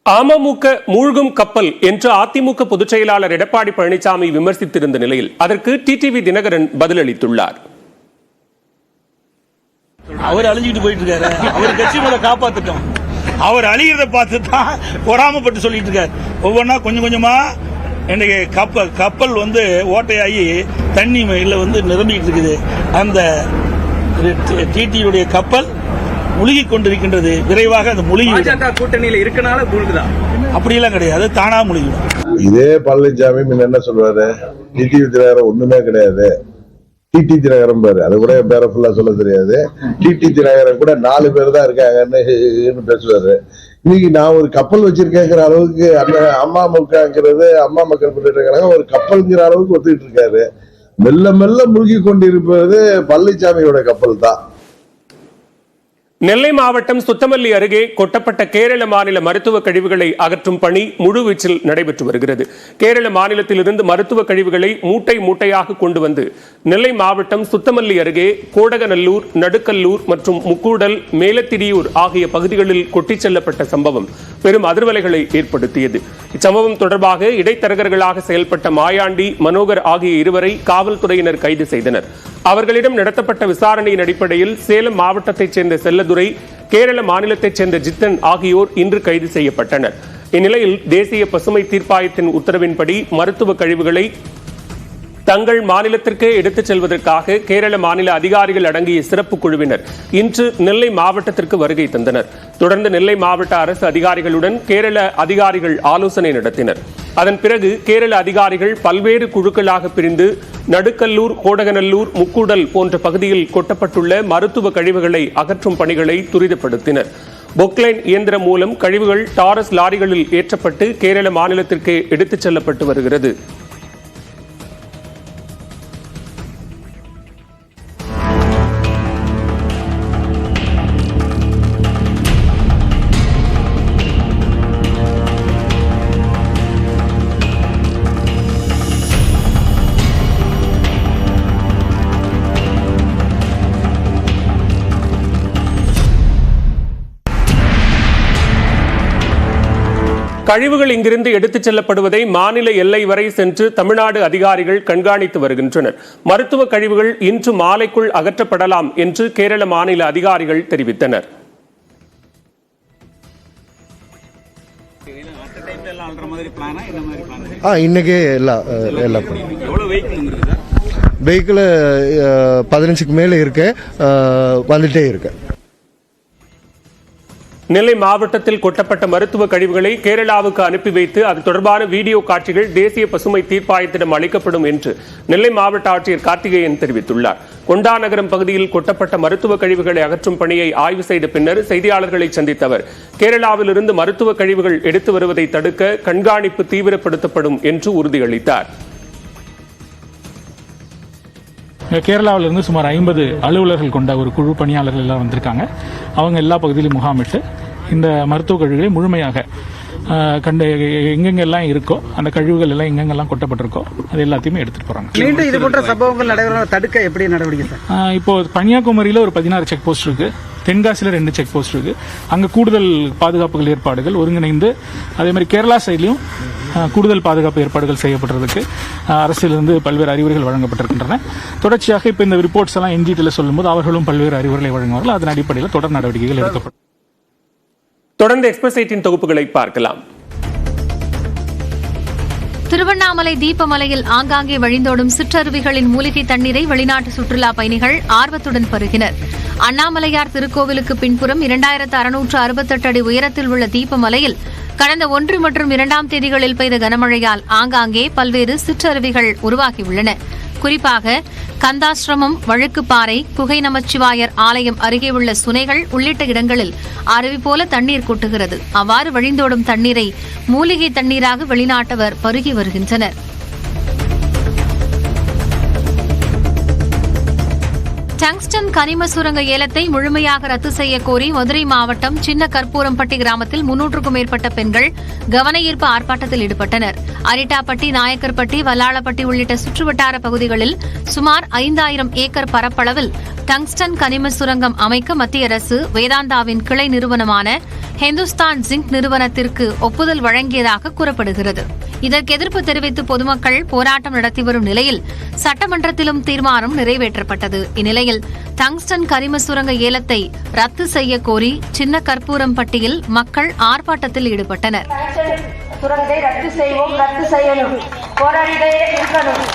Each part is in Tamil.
அமமுக மூழ்கும் கப்பல் என்று அதிமுக பொதுச் செயலாளர் எடப்பாடி பழனிசாமி விமர்சித்திருந்த நிலையில் அதற்கு டிடிவி தினகரன் பதிலளித்துள்ளார். அவர் அழிஞ்சிட்டு போயிட்டு இருக்காரு. அவர் கட்சி மேல காப்பாத்துட்டோம். அவர் அழிகிறத பார்த்து தான் பொறாமப்பட்டு சொல்லிட்டு இருக்காரு. ஒவ்வொன்றா கொஞ்சம் கொஞ்சமா இன்னைக்கு கப்பல் ஓட்டையாகி தண்ணி நிரம்பிட்டு இருக்குது. அந்த டிடியுடைய கப்பல் முழுகி கொண்டிருக்கின்றது. விரைவாக அந்த முழுகி கூட்டணியில இருக்கனால முழுகுதா? அப்படியெல்லாம் கிடையாது, தானா முழுகிடும். இதே பழனிசாமி என்ன சொல்றாரு, டிடிவி தினகரன் ஒண்ணுமே கிடையாது, டிடி தினகரன் பாரு, அது கூட பேர ஃபுல்லா சொல்ல தெரியாது. டிடி தினகரன் கூட 4 பேர் தான் இருக்காங்கன்னு பேசுவாரு. இன்னைக்கு நான் ஒரு கப்பல் வச்சிருக்கேங்கிற அளவுக்கு அம்மாமுகங்கிறது அம்மா மக்கள் பண்ணிட்டு ஒரு கப்பல்ங்கிற அளவுக்கு ஒத்துக்கிட்டு இருக்காரு. மெல்ல மெல்ல முழுகி கொண்டிருப்பது பழனிசாமியோட கப்பல் தான். நெல்லை மாவட்டம் சுத்தமல்லி அருகே கொட்டப்பட்ட கேரள மாநில மருத்துவ கழிவுகளை அகற்றும் பணி முழுவீச்சில் நடைபெற்று வருகிறது. கேரள மாநிலத்திலிருந்து மருத்துவ கழிவுகளை மூட்டை மூட்டையாக கொண்டு வந்து நெல்லை மாவட்டம் சுத்தமல்லி அருகே கோடகநல்லூர், நடுக்கல்லூர் மற்றும் முக்கூடல், மேலத்திரியூர் ஆகிய பகுதிகளில் கொட்டிச் செல்லப்பட்ட சம்பவம் பெரும் அதிர்வலைகளை ஏற்படுத்தியது. இச்சம்பவம் தொடர்பாக இடைத்தரகர்களாக செயல்பட்ட மாயாண்டி, மனோகர் ஆகிய இருவரை காவல்துறையினர் கைது செய்தனர். அவர்களிடம் நடத்தப்பட்ட விசாரணையின் அடிப்படையில் சேலம் மாவட்டத்தைச் சேர்ந்த செல்லதுரை, கேரள மாநிலத்தைச் சேர்ந்த ஜித்தன் ஆகியோர் இன்று கைது செய்யப்பட்டனர். இந்நிலையில் தேசிய பசுமை தீர்ப்பாயத்தின் உத்தரவின்படி மருத்துவ கழிவுகளை தங்கள் மாநிலத்திற்கே எடுத்துச் செல்வதற்காக கேரள மாநில அதிகாரிகள் அடங்கிய சிறப்பு குழுவினர் இன்று நெல்லை மாவட்டத்திற்கு வருகை தந்தனர். தொடர்ந்து நெல்லை மாவட்ட அரசு அதிகாரிகளுடன் கேரள அதிகாரிகள் ஆலோசனை நடத்தினர். அதன் பிறகு கேரள அதிகாரிகள் பல்வேறு குழுக்களாக பிரிந்து நடுக்கல்லூர், கோடகநல்லூர், முக்கூடல் போன்ற பகுதியில் கொட்டப்பட்டுள்ள மருத்துவ கழிவுகளை அகற்றும் பணிகளை துரிதப்படுத்தினர். பொக்லைன் இயந்திரம் மூலம் கழிவுகள் டாரஸ் லாரிகளில் ஏற்றப்பட்டு கேரள மாநிலத்திற்கு எடுத்துச் செல்லப்பட்டு வருகிறது. கழிவுகள் இங்கிருந்து எடுத்துச் செல்லப்படுவதை மாநில எல்லை வரை சென்று தமிழ்நாடு அதிகாரிகள் கண்காணித்து வருகின்றனர். மருத்துவ கழிவுகள் இன்று மாலைக்குள் அகற்றப்படலாம் என்று கேரள மாநில அதிகாரிகள் தெரிவித்தனர். இன்னைக்கு வெஹிக்கிள் 15க்கு மேல இருக்கு, வந்துட்டே இருக்கு. நெல்லை மாவட்டத்தில் கொட்டப்பட்ட மருத்துவ கழிவுகளை கேரளாவுக்கு அனுப்பி வைத்து அது தொடர்பான வீடியோ காட்சிகள் தேசிய பசுமை தீர்ப்பாயத்திடம் அளிக்கப்படும் என்று நெல்லை மாவட்ட ஆட்சியர் கார்த்திகேயன் தெரிவித்துள்ளார். கொண்டாநகரம் பகுதியில் கொட்டப்பட்ட மருத்துவ கழிவுகளை அகற்றும் பணியை ஆய்வு செய்த பின்னர் செய்தியாளர்களை சந்தித்த அவர், கேரளாவிலிருந்து மருத்துவ கழிவுகள் எடுத்து வருவதை தடுக்க கண்காணிப்பு தீவிரப்படுத்தப்படும் என்று உறுதியளித்தார். கேரளாவிலிருந்து சுமார் 50 அலுவலர்கள் கொண்ட ஒரு குழு பணியாளர்கள் எல்லாம் வந்திருக்காங்க. அவங்க எல்லா பகுதியிலும் முகாமிட்டு இந்த மருத்துவ கழிவுகளை முழுமையாக கண்டு எங்கெங்கெல்லாம் இருக்கோ அந்த கழிவுகள் எல்லாம் எங்கெங்கெல்லாம் கொட்டப்பட்டிருக்கோ அது எல்லாத்தையுமே எடுத்துட்டு போறாங்க. மீண்டும் இது போன்ற சம்பவங்கள் நடைபெற தடுக்க எப்படி நடவடிக்கை சார்? இப்போ கன்னியாகுமரியில ஒரு 16 செக் போஸ்ட் இருக்கு, தென்காசியில் 2 செக் போஸ்ட் இருக்கு. அங்க கூடுதல் பாதுகாப்புகள் ஏற்பாடுகள் ஒருங்கிணைந்து, அதே மாதிரி கேரளா சைட்லயும் கூடுதல் பாதுகாப்பு ஏற்பாடுகள் செய்யப்பட்டிருக்கு. அரசிலிருந்து பல்வேறு அறிவுரைகள் வழங்கப்பட்டிருக்கின்றன. தொடர்ச்சியாக இப்ப இந்த ரிப்போர்ட்ஸ் எல்லாம் என்ஜிடியில் சொல்லும்போது அவர்களும் பல்வேறு அறிவுரைகளை வழங்குவார்கள். அதன் அடிப்படையில் தொடர் நடவடிக்கைகள் எடுக்கப்படும். தொடர்ந்து எக்ஸ்பிரஸ் 8 தொகுப்புகளை பார்க்கலாம். திருவண்ணாமலை தீபமலையில் ஆங்காங்கே வழிந்தோடும் சிற்றருவிகளின் மூலிகை தண்ணீரை வெளிநாட்டு சுற்றுலா பயணிகள் ஆர்வத்துடன் பருகினர். அண்ணாமலையார் திருக்கோவிலுக்கு பின்புறம் 2668 அடி உயரத்தில் உள்ள தீபமலையில் கடந்த 1 மற்றும் 2ஆம் தேதிகளில் பெய்த கனமழையால் ஆங்காங்கே பல்வேறு சிற்றருவிகள் உருவாகியுள்ளன. குறிப்பாக கந்தாசிரமம், வழுக்குப்பாறை, குகை நமச்சிவாயர் ஆலயம் அருகே உள்ள சுனைகள் உள்ளிட்ட இடங்களில் அருவி போல தண்ணீர் கொட்டுகிறது. அவ்வாறு வழிந்தோடும் தண்ணீரை மூலிகை தண்ணீராக வெளிநாட்டவர் பருகி வருகின்றனர். டங்ஸ்டன் கனிம சுரங்க ஏலத்தை முழுமையாக ரத்து செய்ய கோரி மதுரை மாவட்டம் சின்ன கற்பூரம்பட்டி கிராமத்தில் 300க்கும் மேற்பட்ட பெண்கள் கவனஈர்ப்பு ஆர்ப்பாட்டத்தில் ஈடுபட்டனர். அரிட்டாப்பட்டி, நாயக்கர்பட்டி, வல்லாளப்பட்டி உள்ளிட்ட சுற்றுவட்டார பகுதிகளில் சுமார் 5000 ஏக்கர் பரப்பளவில் டங்ஸ்டன் கனிம சுரங்கம் அமைக்க மத்திய அரசு வேதாந்தாவின் கிளை நிறுவனமான ஹிந்துஸ்தான் ஜிங்க் நிறுவனத்திற்கு ஒப்புதல் வழங்கியதாக கூறப்படுகிறது. இதற்கு எதிர்ப்பு தெரிவித்து பொதுமக்கள் போராட்டம் நடத்தி வரும் நிலையில் சட்டமன்றத்திலும் தீர்மானம் நிறைவேற்றப்பட்டது. இந்நிலையில் டங்ஸ்டன் கனிம சுரங்க ஏலத்தை ரத்து செய்ய கோரி சின்ன கற்பூரம்பட்டியில் மக்கள் ஆர்ப்பாட்டத்தில் ஈடுபட்டனர். சுரங்கத்தை ரத்து செய்வோம், ரத்து செய்யணும், போராடிட்டே இருக்கணும்.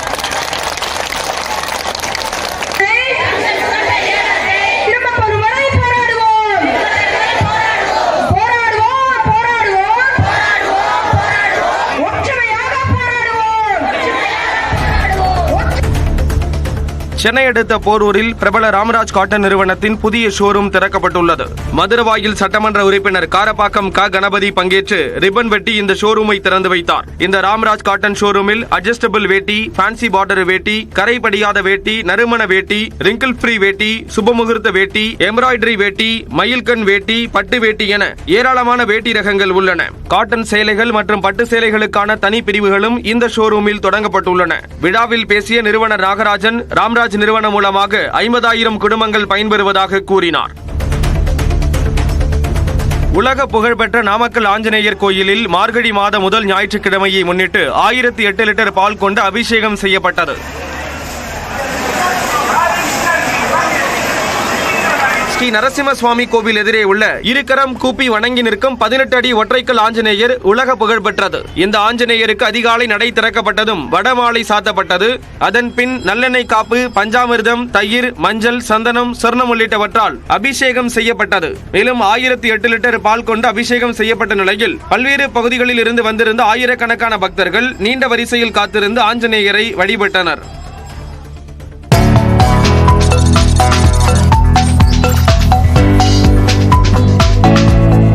சென்னை அடுத்த போரூரில் பிரபல ராமராஜ் காட்டன் நிறுவனத்தின் புதிய ஷோரூம் திறக்கப்பட்டுள்ளது. மதுரவாயில் சட்டமன்ற உறுப்பினர் காரப்பாக்கம் க கணபதி பங்கேற்று ரிப்பன் வெட்டி இந்த ஷோரூமை திறந்து வைத்தார். இந்த ராமராஜ் காட்டன் ஷோரூமில் அட்ஜஸ்டபிள் வேட்டி, ஃபேன்சி பார்டர் வேட்டி, கரை படியாத வேட்டி, நறுமண வேட்டி, ரிங்கிள் ஃப்ரீ வேட்டி, சுபமுகூர்த்த வேட்டி, எம்ப்ராய்டரி வேட்டி, மயில்கண் வேட்டி, பட்டு வேட்டி என ஏராளமான வேட்டி ரகங்கள் உள்ளன. காட்டன் சேலைகள் மற்றும் பட்டு சேலைகளுக்கான தனி பிரிவுகளும் இந்த ஷோரூமில் தொடங்கப்பட்டுள்ளன. விழாவில் பேசிய நிறுவனர் நாகராஜன், ராம்ராஜ் நிறுவனம் மூலமாக 50,000 குடும்பங்கள் பயன்பெறுவதாக கூறினார். உலக புகழ்பெற்ற நாமக்கல் ஆஞ்சநேயர் கோயிலில் மார்கழி மாத முதல் ஞாயிற்றுக்கிழமையை முன்னிட்டு 1008 லிட்டர் பால் கொண்டு அபிஷேகம் செய்யப்பட்டது. ஸ்ரீ நரசிம்ம சுவாமி கோவில் எதிரே உள்ள இருக்கரம் கூப்பி வணங்கி நிற்கும் 18 அடி ஒற்றைக்கல் ஆஞ்சநேயர் உலக புகழ் பெற்றது. இந்த ஆஞ்சநேயருக்கு அதிகாலை நடை திறக்கப்பட்டதும் வடமாலை சாத்தப்பட்டது. அதன் பின் நல்லெண்ணெய் காப்பு, பஞ்சாமிர்தம், தயிர், மஞ்சள், சந்தனம், சொர்ணம் உள்ளிட்டவற்றால் அபிஷேகம் செய்யப்பட்டது. மேலும் 1008 லிட்டர் பால் கொண்டு அபிஷேகம் செய்யப்பட்ட நிலையில் பல்வேறு பகுதிகளில் இருந்து வந்திருந்த ஆயிரக்கணக்கான பக்தர்கள் நீண்ட வரிசையில் காத்திருந்து ஆஞ்சநேயரை வழிபட்டனர்.